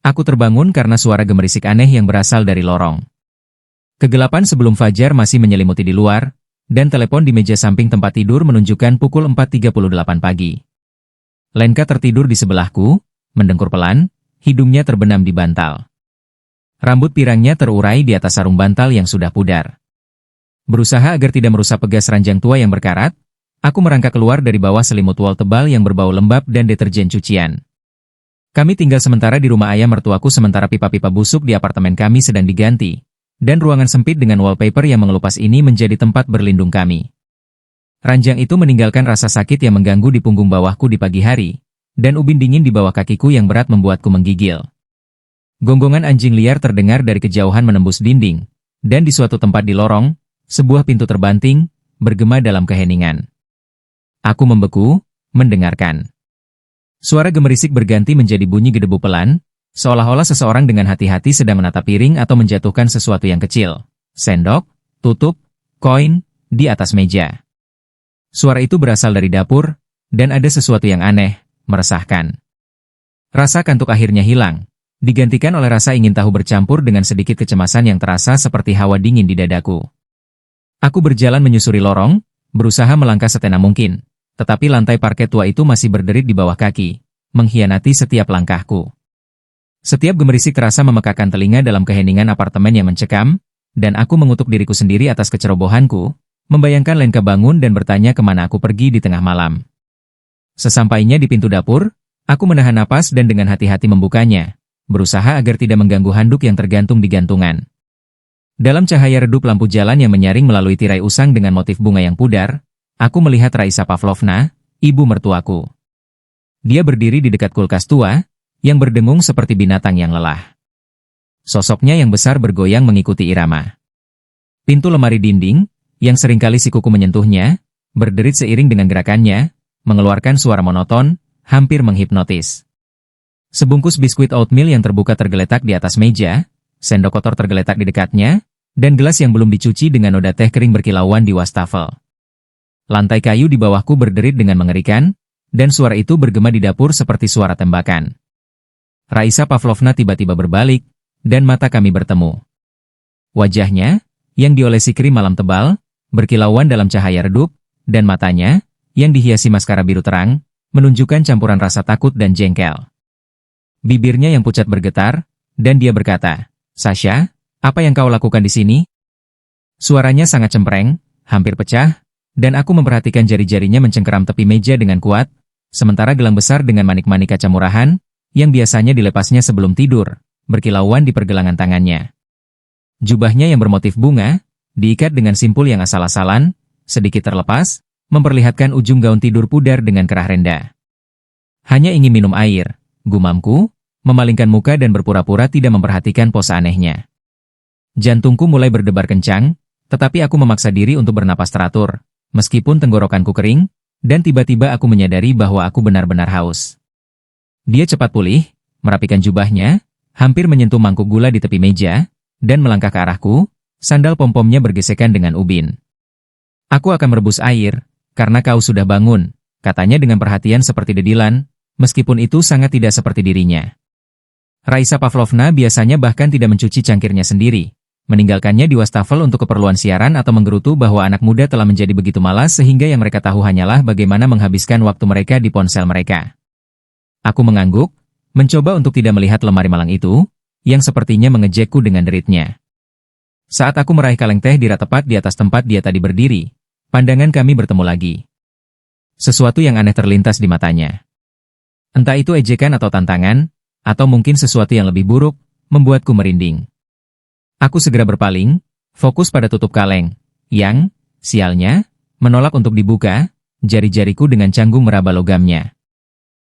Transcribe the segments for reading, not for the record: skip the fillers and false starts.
Aku terbangun karena suara gemerisik aneh yang berasal dari lorong. Kegelapan sebelum fajar masih menyelimuti di luar, dan telepon di meja samping tempat tidur menunjukkan pukul 4.38 pagi. Lenka tertidur di sebelahku, mendengkur pelan, hidungnya terbenam di bantal. Rambut pirangnya terurai di atas sarung bantal yang sudah pudar. Berusaha agar tidak merusak pegas ranjang tua yang berkarat, aku merangkak keluar dari bawah selimut wol tebal yang berbau lembab dan deterjen cucian. Kami tinggal sementara di rumah ayah mertuaku sementara pipa-pipa busuk di apartemen kami sedang diganti, dan ruangan sempit dengan wallpaper yang mengelupas ini menjadi tempat berlindung kami. Ranjang itu meninggalkan rasa sakit yang mengganggu di punggung bawahku di pagi hari, dan ubin dingin di bawah kakiku yang berat membuatku menggigil. Gonggongan anjing liar terdengar dari kejauhan menembus dinding, dan di suatu tempat di lorong, sebuah pintu terbanting, bergema dalam keheningan. Aku membeku, mendengarkan. Suara gemerisik berganti menjadi bunyi gedebu pelan, seolah-olah seseorang dengan hati-hati sedang menatap piring atau menjatuhkan sesuatu yang kecil. Sendok, tutup, koin, di atas meja. Suara itu berasal dari dapur, dan ada sesuatu yang aneh, meresahkan. Rasa kantuk akhirnya hilang, digantikan oleh rasa ingin tahu bercampur dengan sedikit kecemasan yang terasa seperti hawa dingin di dadaku. Aku berjalan menyusuri lorong, berusaha melangkah setenang mungkin, tetapi lantai parket tua itu masih berderit di bawah kaki, mengkhianati setiap langkahku. Setiap gemerisik terasa memekakan telinga dalam keheningan apartemen yang mencekam, dan aku mengutuk diriku sendiri atas kecerobohanku, membayangkan Lenka bangun dan bertanya kemana aku pergi di tengah malam. Sesampainya di pintu dapur, aku menahan napas dan dengan hati-hati membukanya, berusaha agar tidak mengganggu handuk yang tergantung di gantungan. Dalam cahaya redup lampu jalan yang menyaring melalui tirai usang dengan motif bunga yang pudar, aku melihat Raisa Pavlovna, ibu mertuaku. Dia berdiri di dekat kulkas tua, yang berdengung seperti binatang yang lelah. Sosoknya yang besar bergoyang mengikuti irama. Pintu lemari dinding, yang seringkali sikuku menyentuhnya, berderit seiring dengan gerakannya, mengeluarkan suara monoton, hampir menghipnotis. Sebungkus biskuit oatmeal yang terbuka tergeletak di atas meja, sendok kotor tergeletak di dekatnya, dan gelas yang belum dicuci dengan noda teh kering berkilauan di wastafel. Lantai kayu di bawahku berderit dengan mengerikan, dan suara itu bergema di dapur seperti suara tembakan. Raisa Pavlovna tiba-tiba berbalik, dan mata kami bertemu. Wajahnya, yang diolesi krim malam tebal, berkilauan dalam cahaya redup, dan matanya, yang dihiasi maskara biru terang, menunjukkan campuran rasa takut dan jengkel. Bibirnya yang pucat bergetar, dan dia berkata, "Sasha, apa yang kau lakukan di sini?" Suaranya sangat cempreng, hampir pecah, dan aku memperhatikan jari-jarinya mencengkeram tepi meja dengan kuat, sementara gelang besar dengan manik-manik kaca murahan, yang biasanya dilepasnya sebelum tidur, berkilauan di pergelangan tangannya. Jubahnya yang bermotif bunga, diikat dengan simpul yang asal-asalan, sedikit terlepas, memperlihatkan ujung gaun tidur pudar dengan kerah rendah. "Hanya ingin minum air," gumamku, memalingkan muka dan berpura-pura tidak memperhatikan pose anehnya. Jantungku mulai berdebar kencang, tetapi aku memaksa diri untuk bernapas teratur, meskipun tenggorokanku kering, dan tiba-tiba aku menyadari bahwa aku benar-benar haus. Dia cepat pulih, merapikan jubahnya, hampir menyentuh mangkuk gula di tepi meja, dan melangkah ke arahku, sandal pom-pomnya bergesekan dengan ubin. "Aku akan merebus air, karena kau sudah bangun," katanya dengan perhatian seperti dedilan, meskipun itu sangat tidak seperti dirinya. Raisa Pavlovna biasanya bahkan tidak mencuci cangkirnya sendiri, meninggalkannya di wastafel untuk keperluan siaran atau menggerutu bahwa anak muda telah menjadi begitu malas sehingga yang mereka tahu hanyalah bagaimana menghabiskan waktu mereka di ponsel mereka. Aku mengangguk, mencoba untuk tidak melihat lemari malang itu, yang sepertinya mengejekku dengan deritnya. Saat aku meraih kaleng teh di rak tepat di atas tempat dia tadi berdiri, pandangan kami bertemu lagi. Sesuatu yang aneh terlintas di matanya. Entah itu ejekan atau tantangan, atau mungkin sesuatu yang lebih buruk, membuatku merinding. Aku segera berpaling, fokus pada tutup kaleng, yang, sialnya, menolak untuk dibuka, jari-jariku dengan canggung meraba logamnya.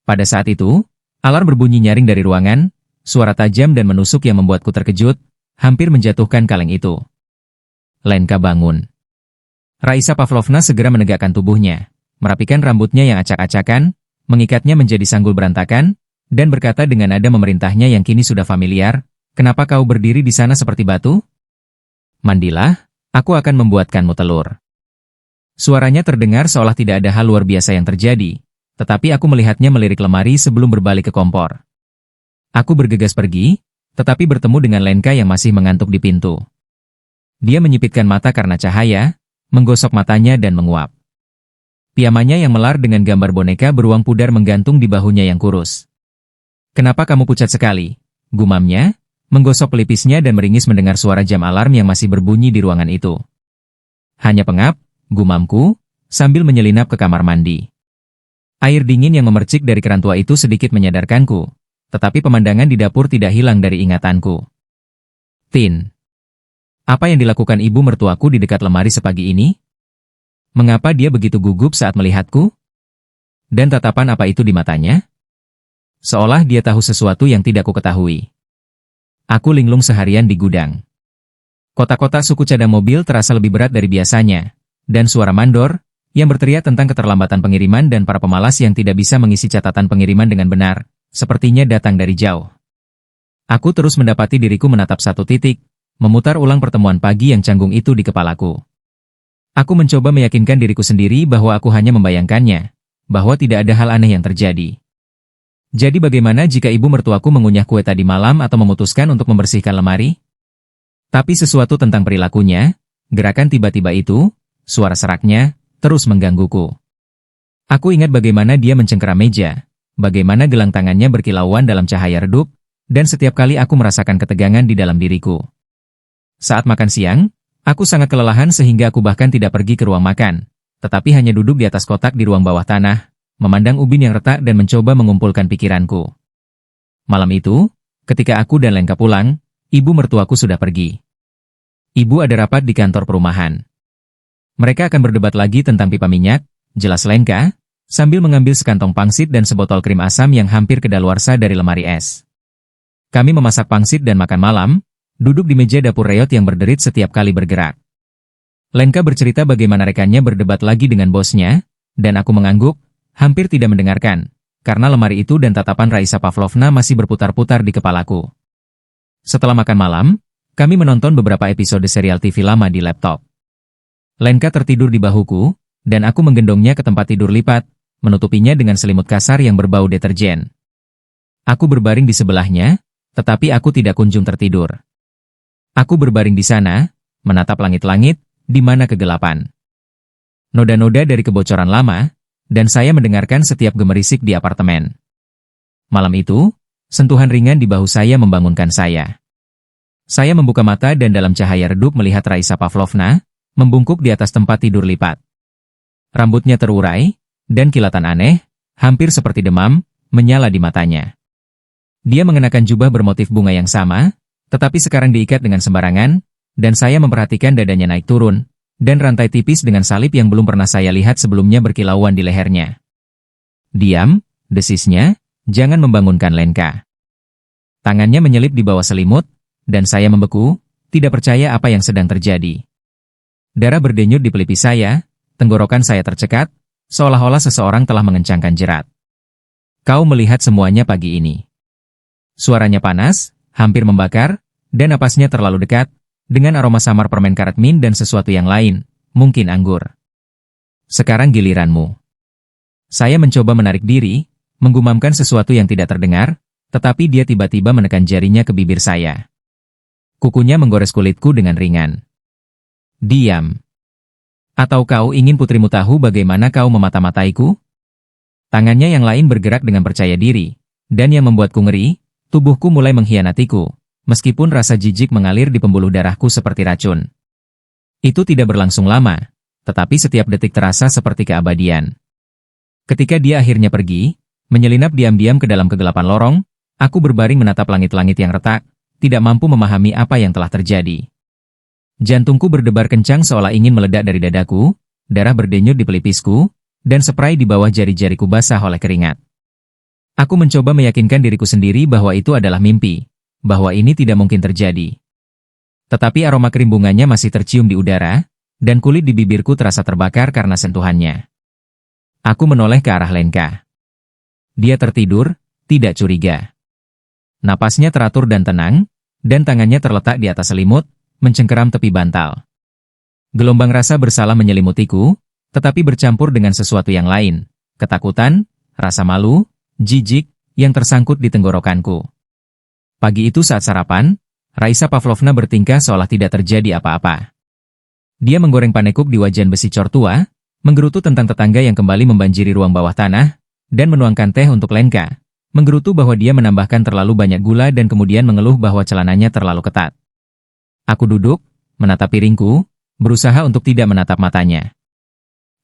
Pada saat itu, alarm berbunyi nyaring dari ruangan, suara tajam dan menusuk yang membuatku terkejut, hampir menjatuhkan kaleng itu. Lenka bangun. Raisa Pavlovna segera menegakkan tubuhnya, merapikan rambutnya yang acak-acakan, mengikatnya menjadi sanggul berantakan, dan berkata dengan nada memerintahnya yang kini sudah familiar, "Kenapa kau berdiri di sana seperti batu? Mandilah, aku akan membuatkanmu telur." Suaranya terdengar seolah tidak ada hal luar biasa yang terjadi, tetapi aku melihatnya melirik lemari sebelum berbalik ke kompor. Aku bergegas pergi, tetapi bertemu dengan Lenka yang masih mengantuk di pintu. Dia menyipitkan mata karena cahaya, menggosok matanya dan menguap. Piyamanya yang melar dengan gambar boneka beruang pudar menggantung di bahunya yang kurus. "Kenapa kamu pucat sekali?" gumamnya, menggosok pelipisnya dan meringis mendengar suara jam alarm yang masih berbunyi di ruangan itu. "Hanya pengap," gumamku, sambil menyelinap ke kamar mandi. Air dingin yang memercik dari keran tua itu sedikit menyadarkanku, tetapi pemandangan di dapur tidak hilang dari ingatanku. Tin. Apa yang dilakukan ibu mertuaku di dekat lemari sepagi ini? Mengapa dia begitu gugup saat melihatku? Dan tatapan apa itu di matanya? Seolah dia tahu sesuatu yang tidak kuketahui. Aku linglung seharian di gudang. Kotak-kotak suku cadang mobil terasa lebih berat dari biasanya, dan suara mandor, yang berteriak tentang keterlambatan pengiriman dan para pemalas yang tidak bisa mengisi catatan pengiriman dengan benar, sepertinya datang dari jauh. Aku terus mendapati diriku menatap satu titik, memutar ulang pertemuan pagi yang canggung itu di kepalaku. Aku mencoba meyakinkan diriku sendiri bahwa aku hanya membayangkannya, bahwa tidak ada hal aneh yang terjadi. Jadi bagaimana jika ibu mertuaku mengunyah kue tadi malam atau memutuskan untuk membersihkan lemari? Tapi sesuatu tentang perilakunya, gerakan tiba-tiba itu, suara seraknya, terus menggangguku. Aku ingat bagaimana dia mencengkeram meja, bagaimana gelang tangannya berkilauan dalam cahaya redup, dan setiap kali aku merasakan ketegangan di dalam diriku. Saat makan siang, aku sangat kelelahan sehingga aku bahkan tidak pergi ke ruang makan, tetapi hanya duduk di atas kotak di ruang bawah tanah, memandang ubin yang retak dan mencoba mengumpulkan pikiranku. Malam itu, ketika aku dan Lenka pulang, ibu mertuaku sudah pergi. Ibu ada rapat di kantor perumahan. Mereka akan berdebat lagi tentang pipa minyak, jelas Lenka, sambil mengambil sekantong pangsit dan sebotol krim asam yang hampir kedaluarsa dari lemari es. Kami memasak pangsit dan makan malam, duduk di meja dapur reot yang berderit setiap kali bergerak. Lenka bercerita bagaimana rekannya berdebat lagi dengan bosnya, dan aku mengangguk, hampir tidak mendengarkan, karena lemari itu dan tatapan Raisa Pavlovna masih berputar-putar di kepalaku. Setelah makan malam, kami menonton beberapa episode serial TV lama di laptop. Lenka tertidur di bahuku, dan aku menggendongnya ke tempat tidur lipat, menutupinya dengan selimut kasar yang berbau deterjen. Aku berbaring di sebelahnya, tetapi aku tidak kunjung tertidur. Aku berbaring di sana, menatap langit-langit, di mana kegelapan. Noda-noda dari kebocoran lama, dan saya mendengarkan setiap gemerisik di apartemen. Malam itu, sentuhan ringan di bahu saya membangunkan saya. Saya membuka mata dan dalam cahaya redup melihat Raisa Pavlovna, membungkuk di atas tempat tidur lipat. Rambutnya terurai, dan kilatan aneh, hampir seperti demam, menyala di matanya. Dia mengenakan jubah bermotif bunga yang sama, tetapi sekarang diikat dengan sembarangan, dan saya memperhatikan dadanya naik turun, dan rantai tipis dengan salib yang belum pernah saya lihat sebelumnya berkilauan di lehernya. "Diam," desisnya, "jangan membangunkan Lenka." Tangannya menyelip di bawah selimut, dan saya membeku, tidak percaya apa yang sedang terjadi. Darah berdenyut di pelipis saya, tenggorokan saya tercekat, seolah-olah seseorang telah mengencangkan jerat. "Kau melihat semuanya pagi ini." Suaranya panas, hampir membakar, dan napasnya terlalu dekat, dengan aroma samar permen karet min dan sesuatu yang lain, mungkin anggur. "Sekarang giliranmu." Saya mencoba menarik diri, menggumamkan sesuatu yang tidak terdengar, tetapi dia tiba-tiba menekan jarinya ke bibir saya. Kukunya menggores kulitku dengan ringan. "Diam. Atau kau ingin putrimu tahu bagaimana kau memata-mataiku?" Tangannya yang lain bergerak dengan percaya diri, dan yang membuatku ngeri, tubuhku mulai mengkhianatiku, meskipun rasa jijik mengalir di pembuluh darahku seperti racun. Itu tidak berlangsung lama, tetapi setiap detik terasa seperti keabadian. Ketika dia akhirnya pergi, menyelinap diam-diam ke dalam kegelapan lorong, aku berbaring menatap langit-langit yang retak, tidak mampu memahami apa yang telah terjadi. Jantungku berdebar kencang seolah ingin meledak dari dadaku, darah berdenyut di pelipisku, dan spray di bawah jari-jariku basah oleh keringat. Aku mencoba meyakinkan diriku sendiri bahwa itu adalah mimpi, bahwa ini tidak mungkin terjadi. Tetapi aroma krim bunganya masih tercium di udara, dan kulit di bibirku terasa terbakar karena sentuhannya. Aku menoleh ke arah Lenka. Dia tertidur, tidak curiga. Napasnya teratur dan tenang, dan tangannya terletak di atas selimut, mencengkeram tepi bantal. Gelombang rasa bersalah menyelimutiku, tetapi bercampur dengan sesuatu yang lain, ketakutan, rasa malu, jijik, yang tersangkut di tenggorokanku. Pagi itu saat sarapan, Raisa Pavlovna bertingkah seolah tidak terjadi apa-apa. Dia menggoreng panekuk di wajan besi cor tua, menggerutu tentang tetangga yang kembali membanjiri ruang bawah tanah, dan menuangkan teh untuk Lenka, menggerutu bahwa dia menambahkan terlalu banyak gula dan kemudian mengeluh bahwa celananya terlalu ketat. Aku duduk, menatap piringku, berusaha untuk tidak menatap matanya.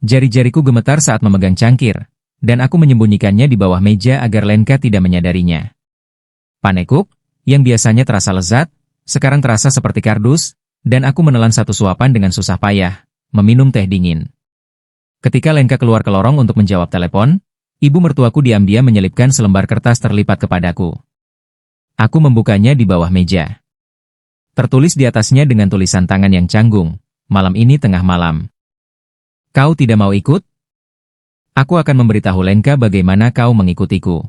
Jari-jariku gemetar saat memegang cangkir, dan aku menyembunyikannya di bawah meja agar Lenka tidak menyadarinya. Panekuk, yang biasanya terasa lezat, sekarang terasa seperti kardus, dan aku menelan satu suapan dengan susah payah, meminum teh dingin. Ketika Lenka keluar ke lorong untuk menjawab telepon, ibu mertuaku diam-diam menyelipkan selembar kertas terlipat kepadaku. Aku membukanya di bawah meja. Tertulis di atasnya dengan tulisan tangan yang canggung, malam ini tengah malam. Kau tidak mau ikut? Aku akan memberitahu Lenka bagaimana kau mengikutiku.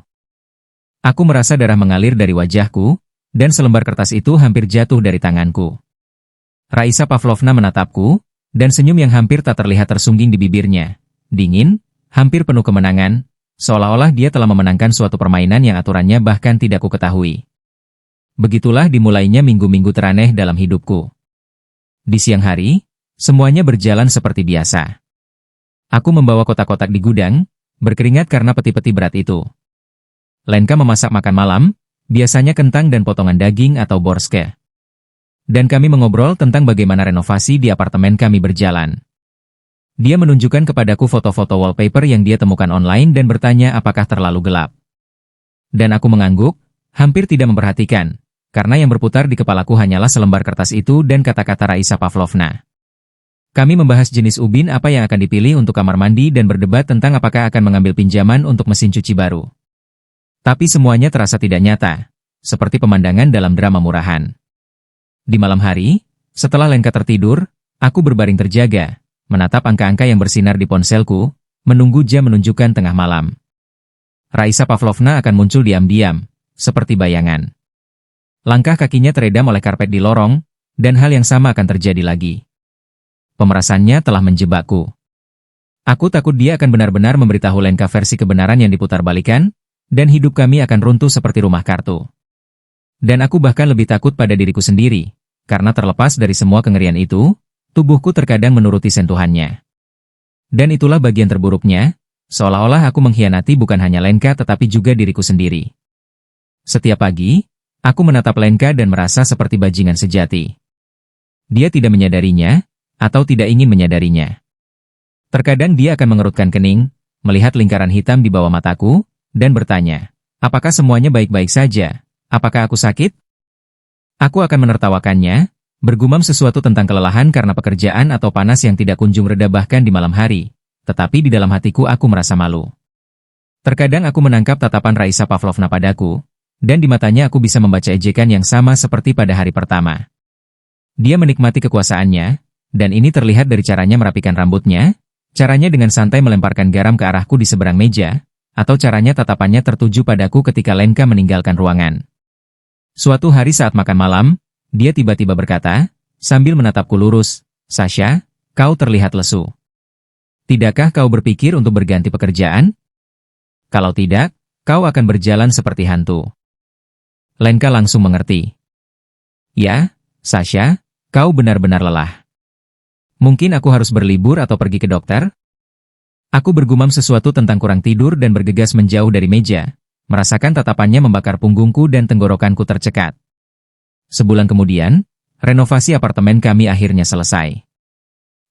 Aku merasa darah mengalir dari wajahku, dan selembar kertas itu hampir jatuh dari tanganku. Raisa Pavlovna menatapku, dan senyum yang hampir tak terlihat tersungging di bibirnya. Dingin, hampir penuh kemenangan, seolah-olah dia telah memenangkan suatu permainan yang aturannya bahkan tidak kuketahui. Begitulah dimulainya minggu-minggu teraneh dalam hidupku. Di siang hari, semuanya berjalan seperti biasa. Aku membawa kotak-kotak di gudang, berkeringat karena peti-peti berat itu. Lenka memasak makan malam, biasanya kentang dan potongan daging atau borske. Dan kami mengobrol tentang bagaimana renovasi di apartemen kami berjalan. Dia menunjukkan kepadaku foto-foto wallpaper yang dia temukan online dan bertanya apakah terlalu gelap. Dan aku mengangguk, hampir tidak memperhatikan, karena yang berputar di kepalaku hanyalah selembar kertas itu dan kata-kata Raisa Pavlovna. Kami membahas jenis ubin apa yang akan dipilih untuk kamar mandi dan berdebat tentang apakah akan mengambil pinjaman untuk mesin cuci baru. Tapi semuanya terasa tidak nyata, seperti pemandangan dalam drama murahan. Di malam hari, setelah Lenka tertidur, aku berbaring terjaga, menatap angka-angka yang bersinar di ponselku, menunggu jam menunjukkan tengah malam. Raisa Pavlovna akan muncul diam-diam, seperti bayangan. Langkah kakinya teredam oleh karpet di lorong, dan hal yang sama akan terjadi lagi. Pemerasannya telah menjebakku. Aku takut dia akan benar-benar memberitahu Lenka versi kebenaran yang diputarbalikkan, dan hidup kami akan runtuh seperti rumah kartu. Dan aku bahkan lebih takut pada diriku sendiri, karena terlepas dari semua kengerian itu, tubuhku terkadang menuruti sentuhannya. Dan itulah bagian terburuknya, seolah-olah aku mengkhianati bukan hanya Lenka tetapi juga diriku sendiri. Setiap pagi, aku menatap Lenka dan merasa seperti bajingan sejati. Dia tidak menyadarinya, atau tidak ingin menyadarinya. Terkadang dia akan mengerutkan kening, melihat lingkaran hitam di bawah mataku, dan bertanya, apakah semuanya baik-baik saja? Apakah aku sakit? Aku akan menertawakannya, bergumam sesuatu tentang kelelahan karena pekerjaan atau panas yang tidak kunjung reda bahkan di malam hari, tetapi di dalam hatiku aku merasa malu. Terkadang aku menangkap tatapan Raisa Pavlovna padaku, dan di matanya aku bisa membaca ejekan yang sama seperti pada hari pertama. Dia menikmati kekuasaannya, dan ini terlihat dari caranya merapikan rambutnya, caranya dengan santai melemparkan garam ke arahku di seberang meja, atau caranya tatapannya tertuju padaku ketika Lenka meninggalkan ruangan. Suatu hari saat makan malam, dia tiba-tiba berkata, sambil menatapku lurus, Sasha, kau terlihat lesu. Tidakkah kau berpikir untuk berganti pekerjaan? Kalau tidak, kau akan berjalan seperti hantu. Lenka langsung mengerti. Ya, Sasha, kau benar-benar lelah. Mungkin aku harus berlibur atau pergi ke dokter? Aku bergumam sesuatu tentang kurang tidur dan bergegas menjauh dari meja, merasakan tatapannya membakar punggungku dan tenggorokanku tercekat. Sebulan kemudian, renovasi apartemen kami akhirnya selesai.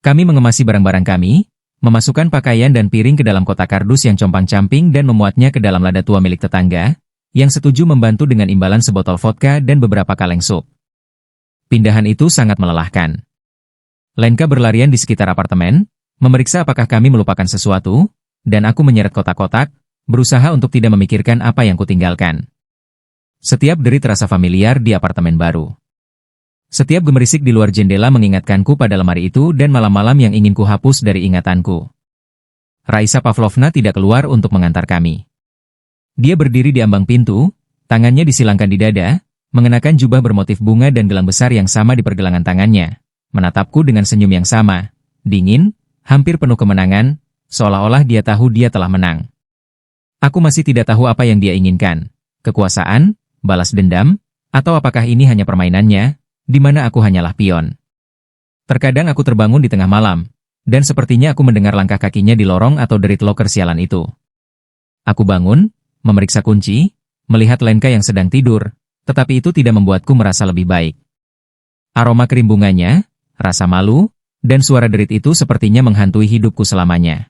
Kami mengemasi barang-barang kami, memasukkan pakaian dan piring ke dalam kotak kardus yang compang-camping dan memuatnya ke dalam lada tua milik tetangga, yang setuju membantu dengan imbalan sebotol vodka dan beberapa kaleng sup. Pindahan itu sangat melelahkan. Lenka berlarian di sekitar apartemen, memeriksa apakah kami melupakan sesuatu, dan aku menyeret kotak-kotak, berusaha untuk tidak memikirkan apa yang kutinggalkan. Setiap deri terasa familiar di apartemen baru. Setiap gemerisik di luar jendela mengingatkanku pada lemari itu dan malam-malam yang ingin kuhapus dari ingatanku. Raisa Pavlovna tidak keluar untuk mengantar kami. Dia berdiri di ambang pintu, tangannya disilangkan di dada, mengenakan jubah bermotif bunga dan gelang besar yang sama di pergelangan tangannya, menatapku dengan senyum yang sama, dingin, hampir penuh kemenangan, seolah-olah dia tahu dia telah menang. Aku masih tidak tahu apa yang dia inginkan, kekuasaan, balas dendam, Atau apakah ini hanya permainannya, di mana aku hanyalah pion? Terkadang aku terbangun di tengah malam, dan sepertinya aku mendengar langkah kakinya di lorong atau derit loker sialan itu. Aku bangun, memeriksa kunci, melihat Lenka yang sedang tidur, tetapi itu tidak membuatku merasa lebih baik. Aroma kerimbungannya, rasa malu, dan suara derit itu sepertinya menghantui hidupku selamanya.